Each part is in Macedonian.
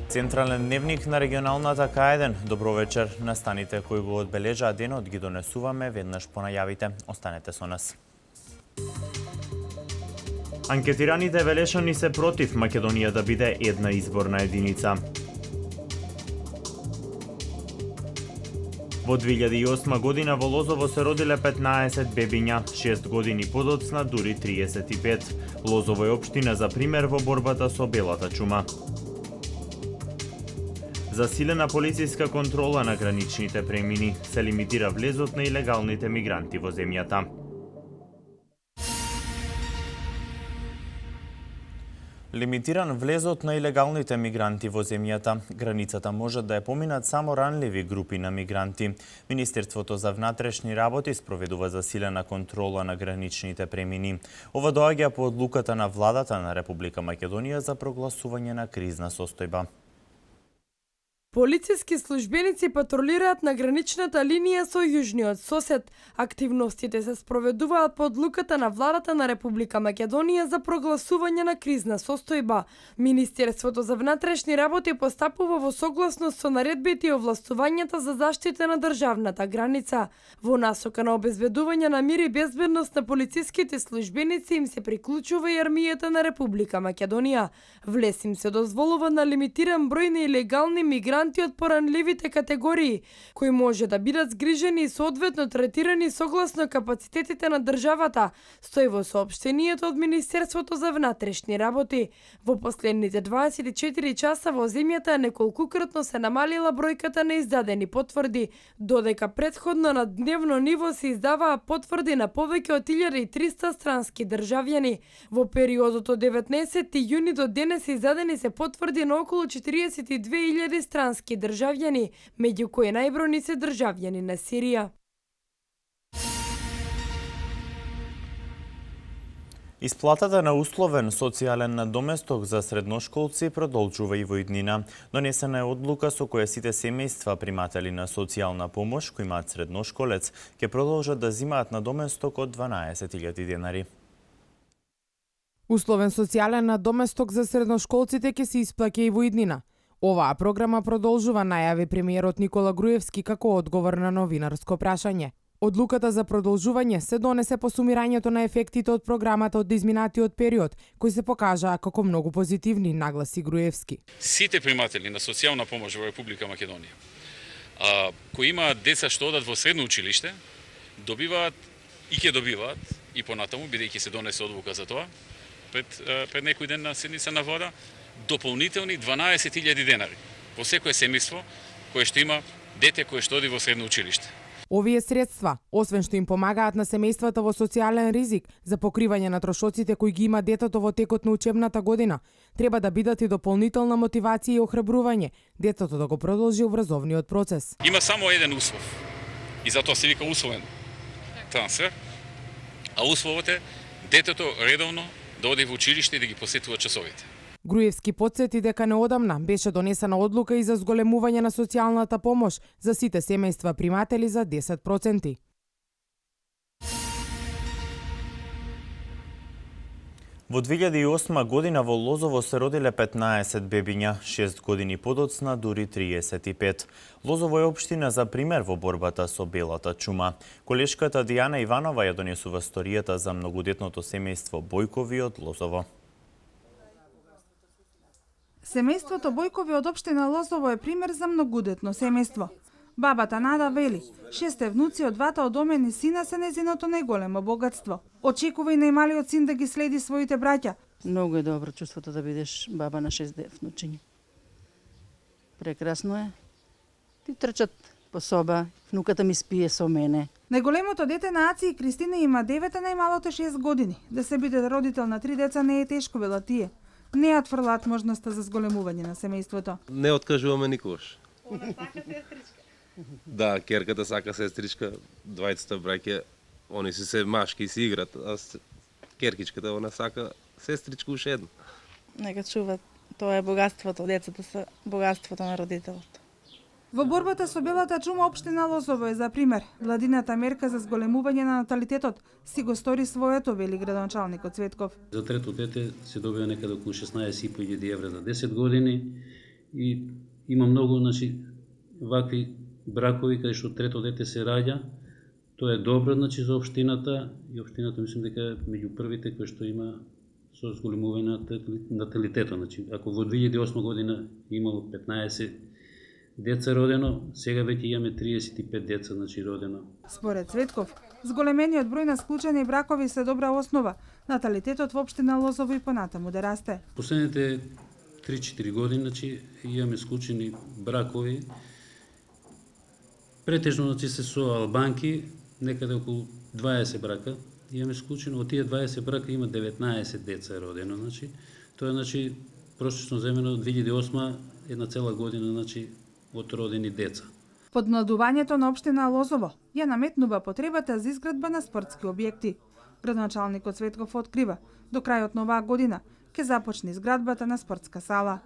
Централен дневник на регионалната К1. Добро вечер. Настаните кои го одбележаа денот ги донесуваме веднаш по најавите. Останете со нас. Анкетираните Велешани се против Македонија да биде една изборна единица. Во 2008 година во Лозово се родиле 15 бебиња, 6 години подоцна дури 35. Лозово е општина за пример во борбата со белата чума. Засилена полициска контрола на граничните премини, се лимитира влезот на илегалните мигранти во земјата. Лимитиран влезот на илегалните мигранти во земјата. Границата може да ја поминат само ранливи групи на мигранти. Министерството за внатрешни работи спроведува засилена контрола на граничните премини. Ова доаѓа по одлуката на владата на Република Македонија за прогласување на кризна состојба. Полициски службеници патролираат на граничната линија со јужниот сосед. Активностите се спроведуваат по одлуката на владата на Република Македонија за прогласување на кризна состојба. Министерството за внатрешни работи постапува во согласност со наредбите и овластувањата за заштита на државната граница. Во насока на обезбедување на мир и безбедност на полициските службеници им се приклучува и армијата на Република Македонија. Влез им се дозволува на лимитиран број на илегални мигранти од поранливите категории, кои може да бидат згрижени и соодветно третирани согласно капацитетите на државата, стои во соопштението од Министерството за внатрешни работи. Во последните 24 часа во земјата неколкукратно се намалила бројката на издадени потврди, додека претходно на дневно ниво се издаваа потврди на повеќе од 1300 странски државјани. Во периодот од 19 јуни до денес издадени се потврди на околу 42.000 странски државјани, меѓу кои најбројни се државјани на Сирија. Исплатата на условен социјален надоместок за средношколци продолжува и во иднина. Донесена е одлука со која сите семејства приматели на социјална помош кои имаат средношколец ќе продолжат да земаат надоместок од 12.000 денари. Условен социјален надоместок за средношколците ќе се исплаќа и во иднина. Оваа програма продолжува, најави премиерот Никола Груевски како одговор на новинарско прашање. Одлуката за продолжување се донесе по сумирањето на ефектите од програмата од изминатиот период, кои се покажаа како многу позитивни, нагласи Груевски. Сите приматели на социјална помош во Република Македонија, кои имаат деца што одат во средно училиште, добиваат и ќе добиваат и понатаму, бидејќи се донесе одлука за тоа, пред некој ден на седница на вода, дополнителни 12.000 денари во секое семејство кое што има дете кое што оди во средно училиште. Овие средства, освен што им помагаат на семејствата во социјален ризик за покривање на трошоците кои ги има детето во текот на учебната година, треба да бидат и дополнителна мотивација и охрабрување детето да го продолжи образовниот процес. Има само еден услов и затоа се вика условен трансфер, а условот е детето редовно да оди во училиште и да ги посетува часовите. Груевски потсети дека неодамна беше донесена одлука и за зголемување на социјалната помош за сите семејства приматели за 10%. Во 2008 година во Лозово се родиле 15 бебиња, 6 години подоцна дури 35. Лозово е општина за пример во борбата со белата чума. Колешката Дијана Иванова ја донесува сторијата за многодетното семејство Бојкови од Лозово. Семејството Бојкови од општина Лозово е пример за многудетно семејство. Бабата Нада вели, 6 внуци од двата одомени сина се незиното најголемо богатство. Очекува и најмалиот син да ги следи своите браќа. Многу е добро чувството да бидеш баба на 6 внучиња. Прекрасно е. Ти трчат по соба, внуката ми спие со мене. Најголемото дете на Аци и Кристина има 9, а најмалото 6 години. Да се биде родител на 3 деца не е тешко, вела тие. Не ја отфрлаат можноста за зголемување на семејството. Не откажуваме никогаш. Да, керката сака сестричка, двајцата браќа, они се машки и си играт, а керкичката она сака сестричка уште една. Нека чуват, тоа е богатството, децата се богатството на родителот. Во борбата со белата чума општина Лозово е за пример. Владината мерка за зголемување на наталитетот си го стори своето, вели градоначалникот Цветков. За трето дете се добива некаде околу 16.500 евра за 10 години и има многу, значи, вакви бракови каде што трето дете се раѓа. Тоа е добро, значи, за општината и општината мислам дека е меѓу првите кои што има со зголемување на наталитетот. Значи, ако во 2008 година имало 15 деца родено, сега веќе имаме 35 деца, значи, родено. Според Цветков, зголемениот број на склучени бракови се добра основа наталитетот во општина Лозово и понатаму да расте. Последните 3-4 години, значи, имаме склучени бракови. Претежно, значи, се со албанки, некаде околу 20 брака. Имаме склучено, од тие 20 брака има 19 деца родено, значи. Тоа е, значи, prosječno земено 2008 една цела година, значи, од родени деца. Подмладувањето на општина Лозово ја наметнува потребата за изградба на спортски објекти. Градоначалникот Цветков открива, до крајот на оваа година ќе започне изградбата на спортска сала.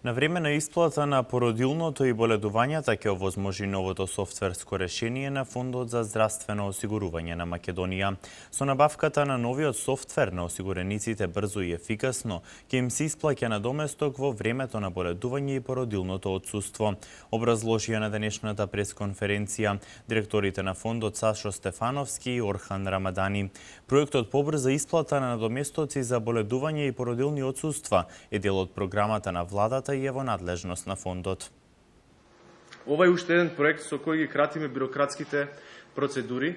На време на исплата на породилното и боледувањата ќе овозможи новото софтверско решение на Фондот за здравствено осигурување на Македонија. Со набавката на новиот софтвер на осигурениците брзо и ефикасно ќе им се исплаќа надоместок во времето на боледување и породилното отсуство. Образложија на денешната пресконференција директорите на Фондот Сашо Стефановски и Орхан Рамадани. Проектот побрза исплата на надоместоци за боледување и породилни отсуства е дел од програмата на владата и е во надлежност на фондот. Ова е уште еден проект со кој ги кратиме бирократските процедури,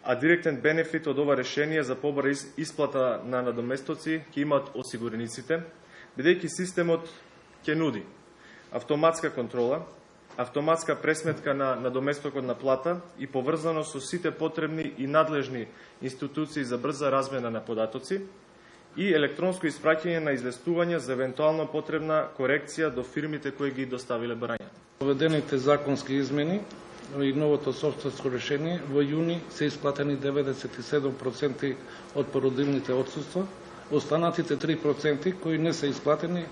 а директен бенефит од ова решение за побрза исплата на надоместоци ќе имаат осигурениците, бидејќи системот ќе нуди автоматска контрола, автоматска пресметка на надоместокот на плата и поврзано со сите потребни и надлежни институции за брза размена на податоци, и електронско испраќање на известување за евентуално потребна корекција до фирмите кои ги доставиле барањата. Проведените законски измени и новото софтверско решение во јуни се исплатени 97% од породилните отсуства, останатите 3% кои не се исплатени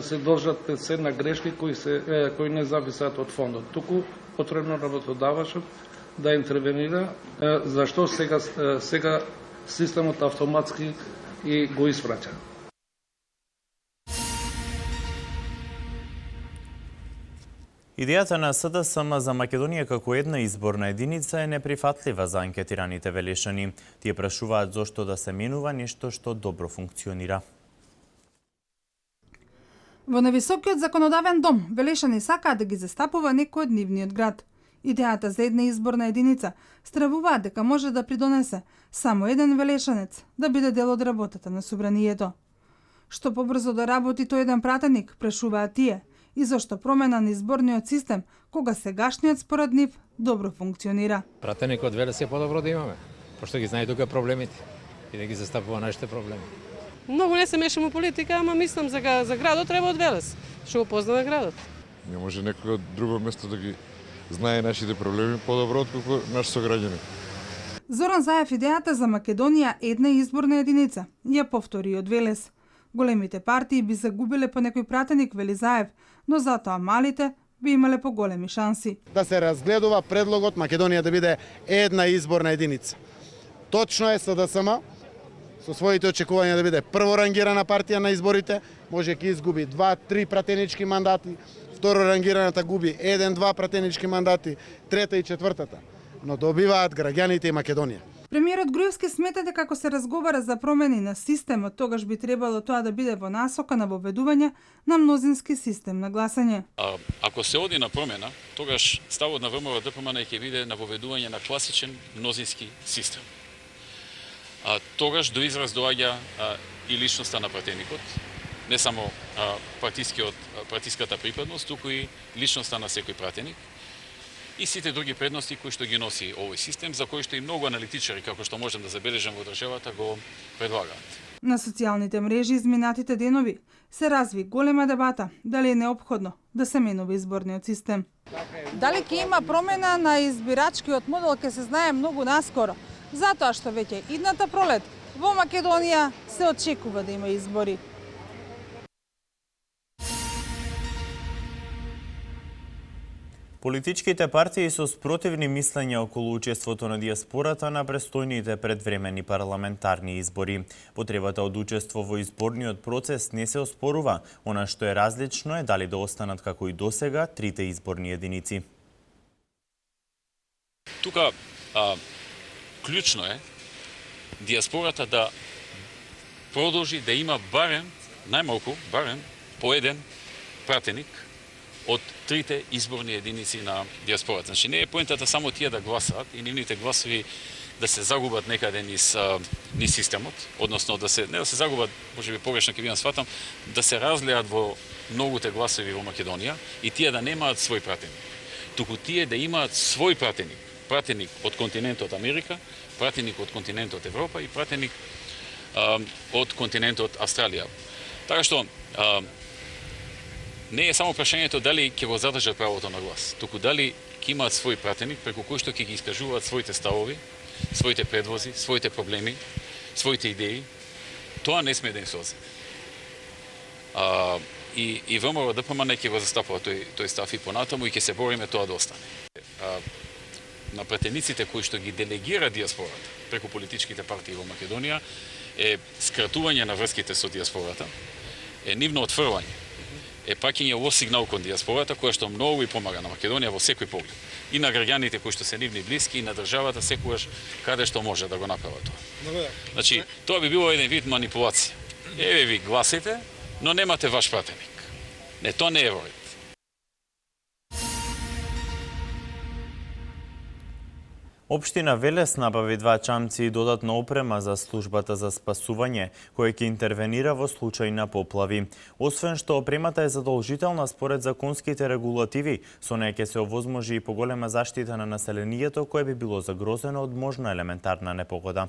се должат се на грешки кои не зависат од фондот. Туку потребно работодавачот да интервенира зашто сега системот автоматски и го испраќа. Идејата на СДСМ за Македонија како една изборна единица е неприфатлива за анкетираните велешани. Тие прашуваат зошто да се менува нешто што добро функционира. Во нависокиот законодавен дом, велешани сакаат да ги застапува некој од нивниот град. Идејата за една изборна единица стравуваат дека може да придонесе само еден велешанец да биде дел од работата на собранието. Што побрзо да работи тој еден пратеник, прашуваат тие, и зашто промена на изборниот систем, кога сегашниот според нив добро функционира. Пратеникот веле се подобро да имаме, пошто ги знае тука проблемите и да ги застапува нашите проблеми. Многу не се мешам у политика, ама мислам за градот треба од Велес, што го познава градот. Не може некој од друго место да ги знае нашите проблеми подобро отколку наш сограѓани. Зоран Заев идејата за Македонија една изборна единица ја повтори од Велес. Големите партии би загубиле по некој пратеник, вели Заев, но затоа малите би имале поголеми шанси. Да се разгледува предлогот Македонија да биде една изборна единица. Точно е СДСМ со своите очекувања да биде прворангирана партија на изборите, може ќе изгуби 2-3 пратенички мандати, второ рангираната губи 1-2 пратенички мандати, трета и четвртата, но добиваат граѓаните и Македонија. Премиерот Груевски смета дека ако се разговара за промени на системот, тогаш би требало тоа да биде во насока на воведување на мнозински систем на гласање. Ако се оди на промена, тогаш ставот на ВМРО-ДПМН ќе биде на воведување на класичен мнозински систем. Тогаш до израз доаѓа и личноста на пратеникот, не само партиската припадност, туку и личноста на секој пратеник и сите други предности кои што ги носи овој систем, за кои што и многу аналитичари, како што можем да забележам во државата, го предлагаат. На социјалните мрежи изминатите денови се разви голема дебата дали е неопходно да се менува изборниот систем. Дали ќе има промена на избирачкиот модел ќе се знае многу наскоро, затоа што веќе идната пролет во Македонија се очекува да има избори. Политичките партии со спротивни мислења околу учеството на диаспората на престојните предвремени парламентарни избори. Потребата од учество во изборниот процес не се оспорува. Она што е различно е дали да останат како и досега трите изборни единици. Тука клучно е диаспората да продолжи да има барем, најмалку, барем по еден пратеник од трите изборни единици на диаспората. Значи не е поентата само тие да гласаат и нивните гласови да се загубат некаде низ системот, односно не да се загубат, можеби погрешно ќе бидам сватам, да се разлеат во многуте гласови во Македонија и тие да немаат свој пратеник. Туку тие да имаат свој пратеник, пратеник од континентот Америка, пратеник од континентот Европа и пратеник од континентот Австралија. Така што не е само прашањето дали ќе го задржат правото на глас, туку дали ќе имаат свој пратеник преку кој што ќе ги искажуваат своите ставови, своите предвози, своите проблеми, своите идеи. Тоа не сме да им се одземе. И ВМРО ДПМН ќе го застапува тој став и понатаму и ќе се бориме тоа да остане. На пратениците кои што ги делегира диаспората преку политичките партии во Македонија е скратување на врските со диаспората, е нивно отфрвање, е паќање во сигнал кон диаспората, која што многу и помага на Македонија во секој поглед. И на граѓаните кои што се нивни блиски, и на државата секогаш каде што може да го направи тоа. Значи, тоа би било еден вид манипулација. Еве ви гласите, но немате ваш пратеник. Не, тоа не е во ред. Општина Велес набави 2 чамци и додатна опрема за службата за спасување, која ќе интервенира во случај на поплави. Освен што опремата е задолжителна според законските регулативи, со неја ќе се овозможи и поголема заштита на населението кое би било загрозено од можна елементарна непогода.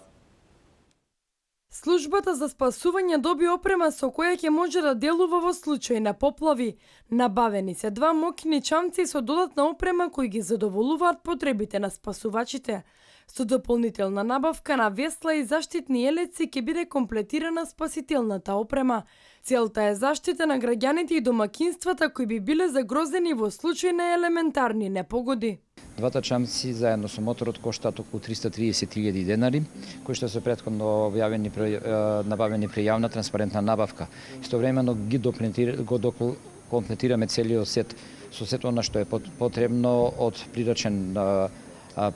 Службата за спасување доби опрема со која ќе може да делува во случај на поплави. Набавени се 2 мокни чамци со додатна опрема кои ги задоволуваат потребите на спасувачите. Со дополнителна набавка на весла и заштитни елеци ќе биде комплетирана спасителната опрема. Целта е заштита на граѓаните и домакинствата кои би биле загрозени во случај на елементарни непогоди. Двата чамци заедно со моторот коштаат околу 330.000 денари, кои што се претходно набавени при јавна транспарентна набавка. Истовремено го комплетираме целиот сет со сето она што е потребно од прирачен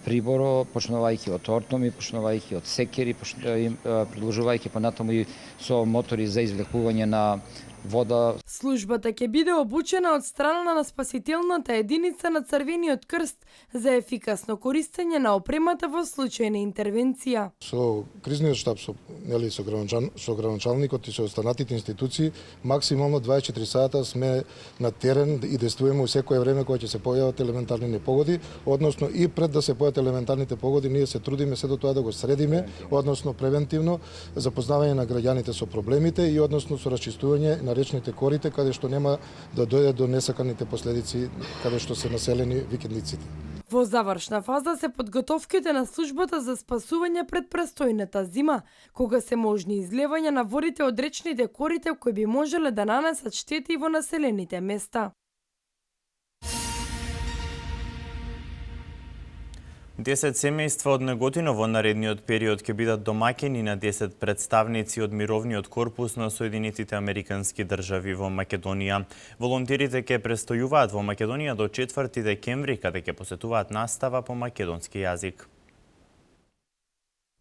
прибор, почнувајќи од ортоми, почнувајќи од секери, продолжувајќи понатаму и со мотори за извлекување на вода. Службата ќе биде обучена од страна на спасителната единица на Црвениот крст за ефикасно користење на опремата во случај на интервенција. Со кризниот штаб, со градоначалникот и со останатите институции, максимално 24 сата сме на терен и действуваме во секое време кога ќе се појават елементарни непогоди, односно и пред да се појават елементарните погоди, ние се трудиме се до тоа да го средиме, односно превентивно запознавање на граѓаните со проблемите и односно со расчистување на речните корите, каде што нема да дојде до несаканите последици, каде што се населени викендиците. Во завршна фаза се подготовките на службата за спасување пред престојната зима, кога се можни излевања на водите од речните корите кои би можеле да нанесат штети во населените места. 10 семејства од Неготино во наредниот период ќе бидат домаќини на 10 представници од мировниот корпус на Соединетите Американски држави во Македонија. Волонтерите ќе престојуваат во Македонија до 4 декември, каде ќе посетуваат настава по македонски јазик.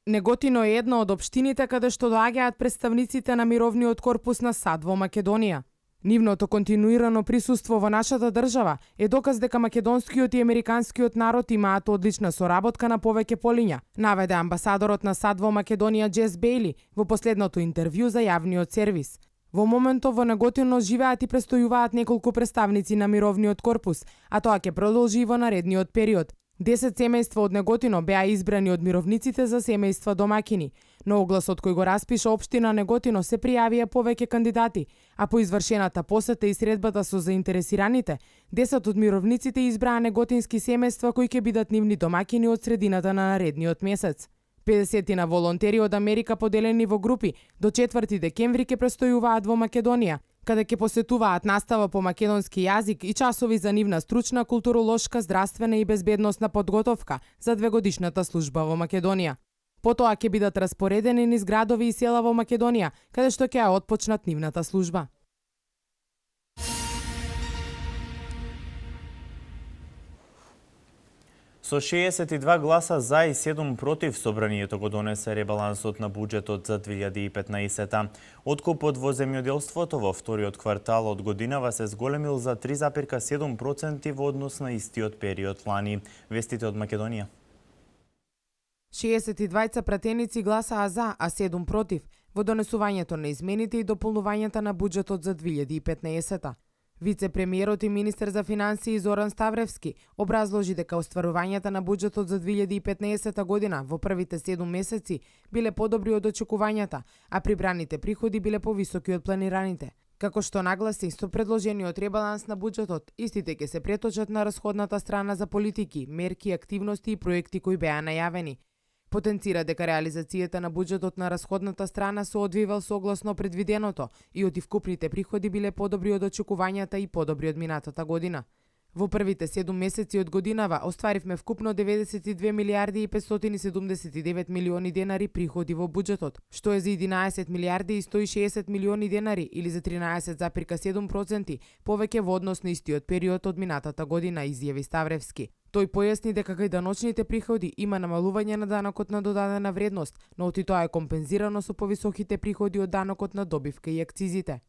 Неготино е една од општините каде што доаѓаат представниците на мировниот корпус на САД во Македонија. Нивното континуирано присуство во нашата држава е доказ дека македонскиот и американскиот народ имаат одлична соработка на повеќе полиња, наведе амбасадорот на САД во Македонија Джес Бејли во последното интервју за јавниот сервис. Во моментов во Неготино живеат и престојуваат неколку представници на мировниот корпус, а тоа ќе продолжи и во наредниот период. 10 семејства од Неготино беа избрани од мировниците за семејства домакини. На огласот кој го распиша општина Неготино се пријавија повеќе кандидати, а по извршената посета и средбата со заинтересираните, 10 од мировниците избраа неготински семејства кои ќе бидат нивни домакини од средината на наредниот месец. 50 на волонтери од Америка поделени во групи до 4 декември ќе престојуваат во Македонија, каде ќе посетуваат настава по македонски јазик и часови за нивна стручна, културолошка, здравствена и безбедносна подготовка за 2-годишната служба во Македонија. Потоа ќе бидат распоредени низ градови и села во Македонија, каде што ќе ја отпочнат нивната служба. Со 62 гласа за и 7 против, собранието го донесе ребалансот на буџетот за 2015. Откупот во земјоделството во вториот квартал од годинава се зголемил за 3,7% во однос на истиот период лани. Вестите од Македонија. 62 пратеници гласаа за, а 7 против, во донесувањето на измените и дополнувањата на буџетот за 2015. Вице-премиерот и министер за финансии Зоран Ставревски образложи дека остварувањата на буџетот за 2015 година во првите 7 месеци биле подобри од очекувањата, а прибраните приходи биле повисоки од планираните. Како што нагласи, со предложениот ребаланс на буџетот, истите ќе се преточат на расходната страна за политики, мерки, активности и проекти кои беа најавени. Потенцира дека реализацијата на буџетот на расходната страна се одвивал согласно предвиденото и од вкупните приходи биле подобри од очекувањата и подобри од минатата година. Во првите 7 месеци од годинава остваривме вкупно 92 милиарди и 579 милиони денари приходи во буџетот, што е за 11 милиарди и 160 милиони денари или за 13,7% повеќе во однос на истиот период од минатата година, изјави Ставревски. Тој појасни дека кај даночните приходи има намалување на данокот на додадена вредност, но оти тоа е компензирано со повисоките приходи од данокот на добивка и акцизите.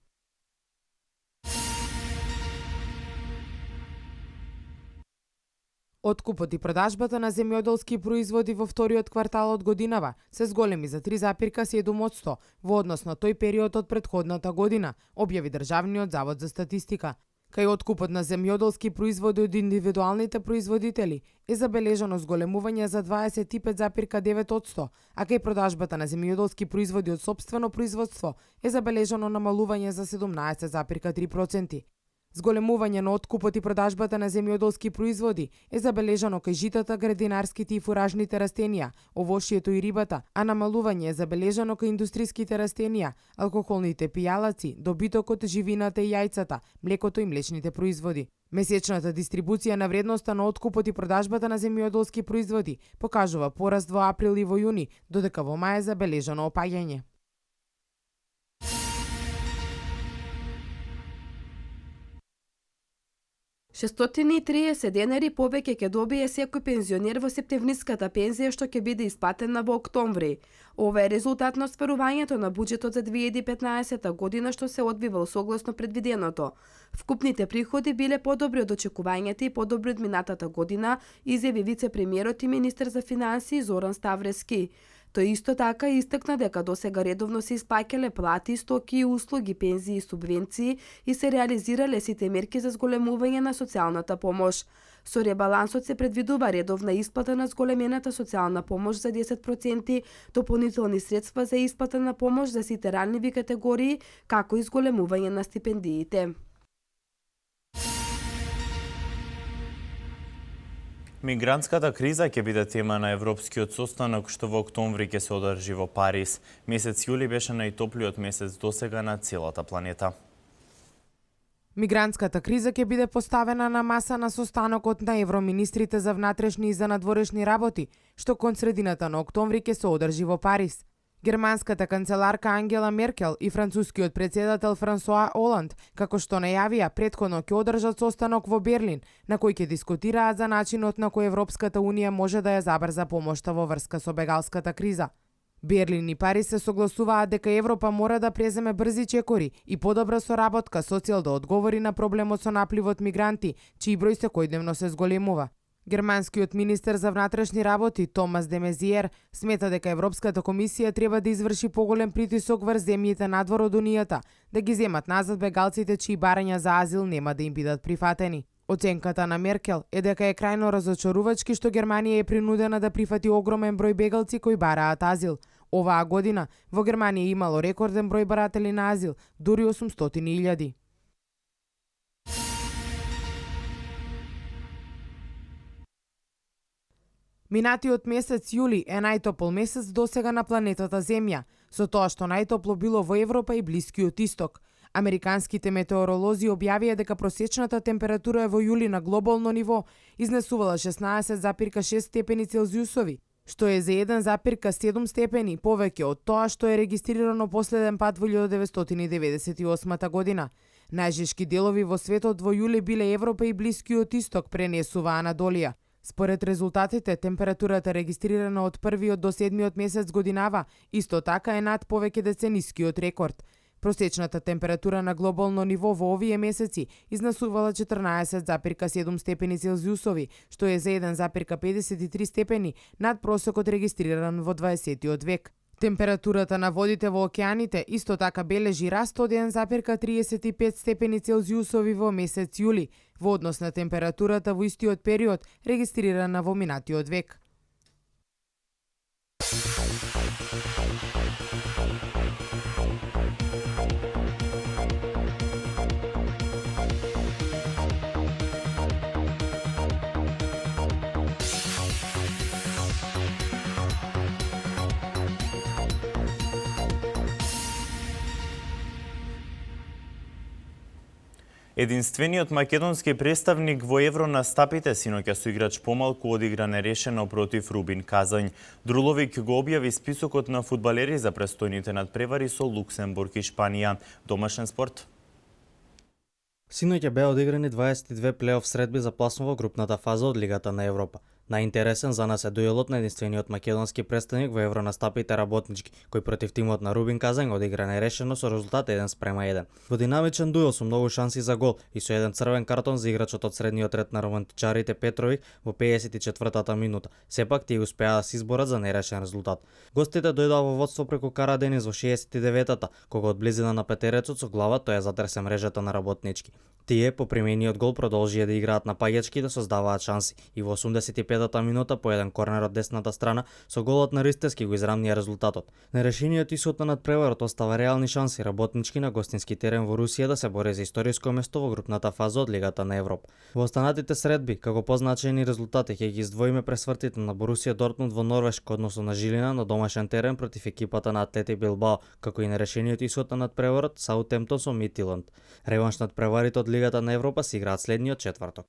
Откупот и продажбата на земјоделски производи во вториот квартал од годинава се зголеми за 3,7% во однос на тој период од претходната година, објави Државниот завод за статистика. Кај откупот на земјоделски производи од индивидуалните производители е забележано зголемување за 25,9%, а кај продажбата на земјоделски производи од сопствено производство е забележано намалување за 17,3%. Зголемување на откупот и продажбата на земјоделски производи е забележано кај житата, градинарските и фуражните растенија, овошјето и рибата, а намалување е забележано кај индустриските растенија, алкохолните пијалаци, добитокот, живината и јајцата, млекото и млечните производи. Месечната дистрибуција на вредноста на откупот и продажбата на земјоделски производи покажува пораст во април и во јуни, додека во мај е забележано опаѓање. $630 денари повеќе ќе добие секој пензионер во септемвриската пензија што ќе биде исплатена во октомври. Ова е резултат на остварувањето на буџетот за 2015 година што се одвивал согласно предвиденото. Вкупните приходи биле подобри од очекувањата и подобри од минатата година, изјави вице-премиерот и министер за финансии Зоран Ставревски. Тој исто така истакна дека досега редовно се исплаќале плати, стоки и услуги, пензии и субвенции и се реализирале сите мерки за зголемување на социјалната помош. Со ребалансот се предвидува редовна исплата на зголемената социјална помош за 10%, дополнителни средства за исплата на помош за сите ранливи категории, како и зголемување на стипендиите. Мигрантската криза ќе биде тема на Европскиот состанок што во октомври ќе се одржи во Париз. Месец јули беше најтоплиот месец досега на целата планета. Мигрантската криза ќе биде поставена на маса на состанокот на евроминистрите за внатрешни и за надворешни работи, што кон средината на октомври ќе се одржи во Париз. Германската канцеларка Ангела Меркел и францускиот председател Франсоа Оланд, како што најавија, претходно ќе одржат состанок во Берлин, на кој ќе дискутираат за начинот на кој Европската унија може да ја забрза помошта во врска со бегалската криза. Берлин и Париз се согласуваат дека Европа мора да преземе брзи чекори и подобра соработка со цел да одговори на проблемот со напливот мигранти, чиј број секојдневно се зголемува. Германскиот министер за внатрешни работи Томас де Мезиер смета дека Европската комисија треба да изврши поголем притисок врз земјите надвор од Унијата, да ги земат назад бегалците чии барања за азил нема да им бидат прифатени. Оценката на Меркел е дека е крајно разочарувачки што Германија е принудена да прифати огромен број бегалци кои бараат азил. Оваа година во Германија имало рекорден број баратели на азил, дури 800.000. Минатиот месец јули е најтопол месец досега на планетата Земја, со тоа што најтопло било во Европа и Блискиот Исток, Американските метеоролози објавија дека просечната температура во јули на глобално ниво изнесувала 16,6 степени Целзиусови, што е за 1,7 степени повеќе од тоа што е регистрирано последен пат во 1998 година. Најжешки делови во светот во јули биле Европа и Блискиот Исток, пренесува Анадолија. Според резултатите, температурата регистрирана од 1 до 7 месец годинава исто така е над повеќе деценискиот рекорд. Просечната температура на глобално ниво во овие месеци изнесувала 14,7 степени Целзиусови, што е за 1,53 степени над просекот регистриран во 20 век. Температурата на водите во океаните исто така бележи раст од 1,35 степени Целзиусови во месец јули, во однос на температурата во истиот период регистрирана во минатиот век. Единствениот македонски представник во Евронастапите синоќа со играч помалку одигра нерешено против Рубин Казањ. Друловик го објави списокот на фудбалери за престојните надпревари со Луксембург и Шпанија. Домашен спорт. Синоќа беа одиграни 22 плейоф средби за пласно во групната фаза од Лигата на Европа. Најинтересен за нас е дуелот на единствениот македонски представник во Евронастапите Работнички, кој против тимот на Рубин Казањ одигра нерешено со резултат 1:1. Во динамичен дуел со многу шанси за гол и со еден црвен картон за играчот од средниот ред на романтичарите Петровик во 54-та минута. Сепак тие успеа да се изборат за нерешен резултат. Гостите дојдоа во водство преку Кара Денис во 69-та, кога од близина на петерецот со глава тој ја затресе мрежата на Работнички. Тие по примениот гол продолжија да играат напаѓачки и да создаваат шанси и во 85-та минута по еден корнер од десната страна со голот на Ристевски го израмнија резултатот. Нерешениот исход на надпреварот остава реални шанси Работнички на гостински терен во Русија да се бори за историско место во групната фаза од Лигата на Европа. Во останатите средби, како позначени резултати ќе ги издвоиме пресвртите на Борусија Дортмунд во Норвешка, односно на Жилина на домашен терен против екипата на Атлети Билбао, како и нерешениот исход на надпреварот Саутемптон со Мидтјланд. Реванш надпреварите од Лигата на Европа се играат следниот четврток.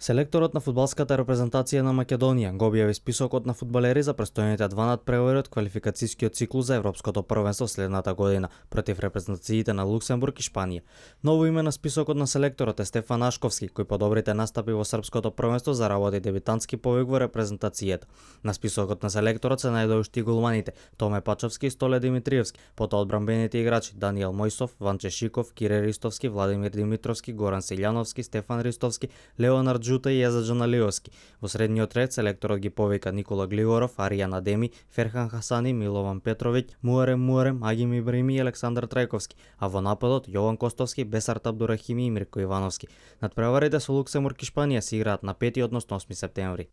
Селекторот на фудбалската репрезентација на Македонија го објави списокот на фудбалери за престојните два надпревари од квалификацијскиот циклус за Европското првенство следната година против репрезентациите на Луксембург и Шпанија. Ново име на списокот на селекторот е Стефан Ашковски, кој по добрите настапи во Српското првенство заработи дебитантски побег во репрезентацијата. На списокот на селекторот се најдоа уште голманите Томе Пачовски и Столе Димитриевски, потоа одбранбените играчи Даниел Мојсов, Ванче Шиков, Кире Ристовски, Владимир Димитровски, Горан Силјановски, Стефан Ристовски, Леонард Жута и Езаджан Алиовски. Во средниот ред селекторот ги повика Никола Гливоров, Аријан Адеми, Ферхан Хасани, Милован Петровиќ, Муарем, Агим Ибрими и Александар Трајковски, а во нападот Јован Костовски, Бесарт Абдурахими и Мирко Ивановски. Надпреварите со Луксембург и Шпанија се играат на 5 односно 8 септември.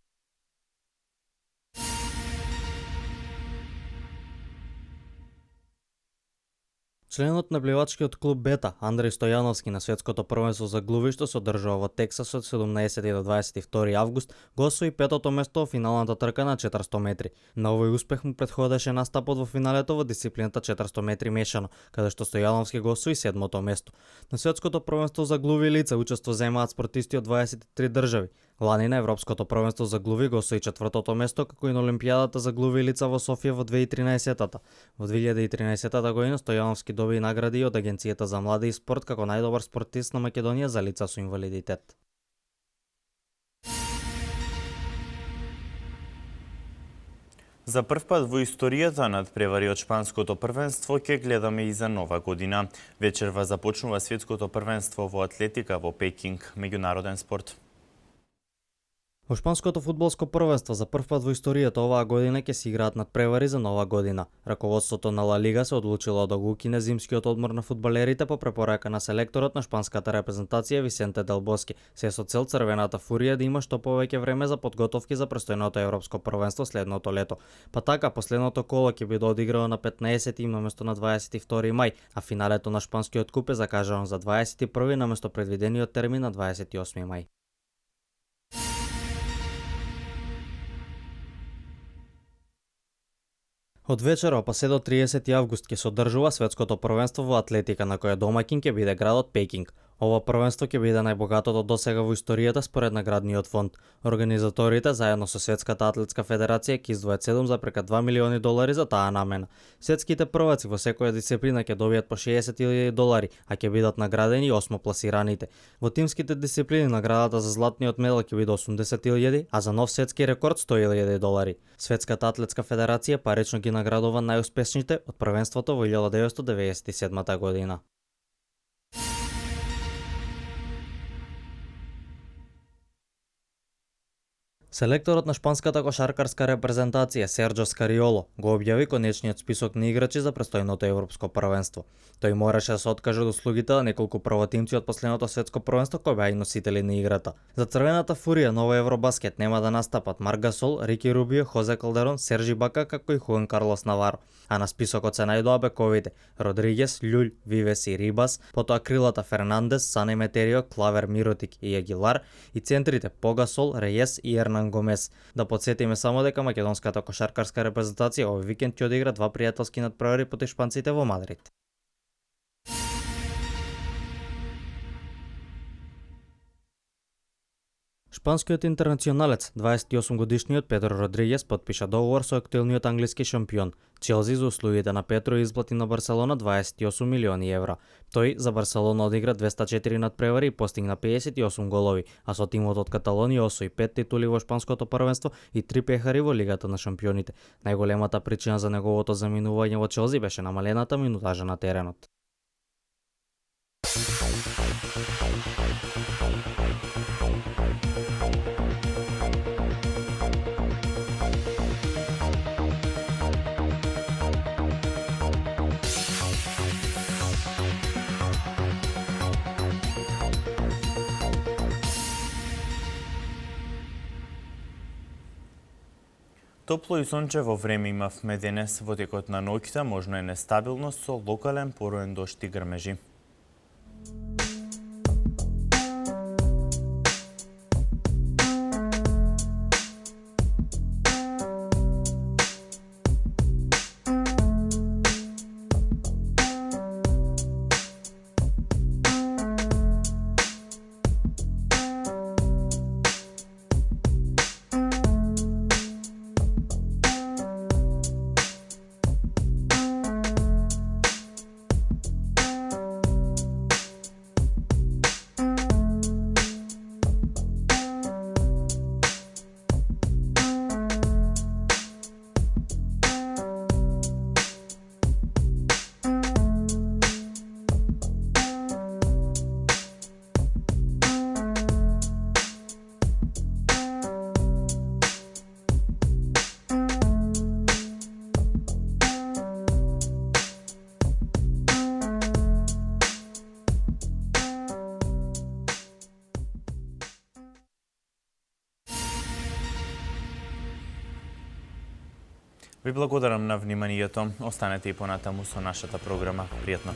Членот на плевачкиот клуб Бета, Андреј Стојановски на светското првенство за глуви што се одржува во Тексас од 17 до 22 август, го освои петото место во финалната трка на 400 метри. На овој успех му претходеше настапот во финалето во дисциплината 400 метри мешано, каде што Стојановски го освои седмото место. На светското првенство за глуви лица учество земаат спортисти од 23 држави. Лани на Европското првенство за глуви го освои четвртото место, како и на Олимпијадата за глуви лица во Софија во 2013-та. Во 2013 година Стојановски доби награди од Агенцијата за млади и спорт како најдобар спортист на Македонија за лица со инвалидитет. За прв пат во историјата надпревари од шпанското првенство ќе гледаме и за нова година. Вечерва започнува светското првенство во атлетика во Пекинг, меѓународен спорт. Во шпанското фудбалско првенство за прв пат во историјата оваа година ќе се играат надпревари за нова година. Раководството на Ла Лига се одлучило да го укине зимскиот одмор на фудбалерите по препорака на селекторот на шпанската репрезентација Висенте Дел Боске, се со цел Црвената фурија да има што повеќе време за подготовки за престојното европско првенство следното лето. Па така, последното коло ќе биде одиграно на 15 наместо на 22 мај, а финалето на шпанскиот куп е закажано за 21 наместо предвидениот термин на 28 мај. Од вечера па се до 30 август ќе се одржува светското првенство во атлетика на кое домаќин ќе биде градот Пекинг. Ова првенство ќе биде најбогатото досега во историјата според наградниот фонд. Организаторите заедно со Светската атлетска федерација ќе издвојат $7,2 милиони за таа намена. Светските прваци во секоја дисциплина ќе добијат по $60,000, а ќе бидат наградени 8 пласираните. Во тимските дисциплини наградата за златниот медал ќе биде $80,000, а за нов светски рекорд $100,000. Светската атлетска федерација парично ги наградува најуспешните од првенството во 1997 година. Селекторот на шпанската кошаркарска репрезентација Серджо Скариоло го објави конечниот список на играчи за престојното европско првенство. Тој мораше да се откаже од услугите на неколку првотимци од последното светско првенство кои беа и носители на играта. За Црвената фурија на овој Евробаскет нема да настапат Марк Гасол, Рики Рубио, Хозе Калдерон, Сержи Бака како и Хуан Карлос Наваро. А на списокот се најдоа бековите Родригес, Љулј, Вивес и Рибас, потоа крилата Фернандес, Сане Метерио, Клавер, Миротик и Агилар и центрите Погасол, Рејес и Ернан Гомес. Да подсетиме само дека македонската кошаркарска репрезентација овој викенд ќе одигра 2 пријателски надпревари против шпанците во Мадрид. Шпанскиот интернационалец, 28-годишниот Педро Родригес подпиша договор со актуелниот англиски шампион. Челси за услугите на Петро исплати на Барселона €28 милиони. Тој за Барселона одигра 204 надпревари и постигна 58 голови, а со тимот од Каталонија освои 5 титули во шпанското првенство и 3 пехари во Лигата на шампионите. Најголемата причина за неговото заминување во Челси беше намалената минутажа на теренот. Топло и сончево време имавме денес. Во текот на ноќта можно е нестабилност со локален пороен дожд и грмежи. Ви благодарам на вниманието. Останете и понатаму со нашата програма. Пријатно.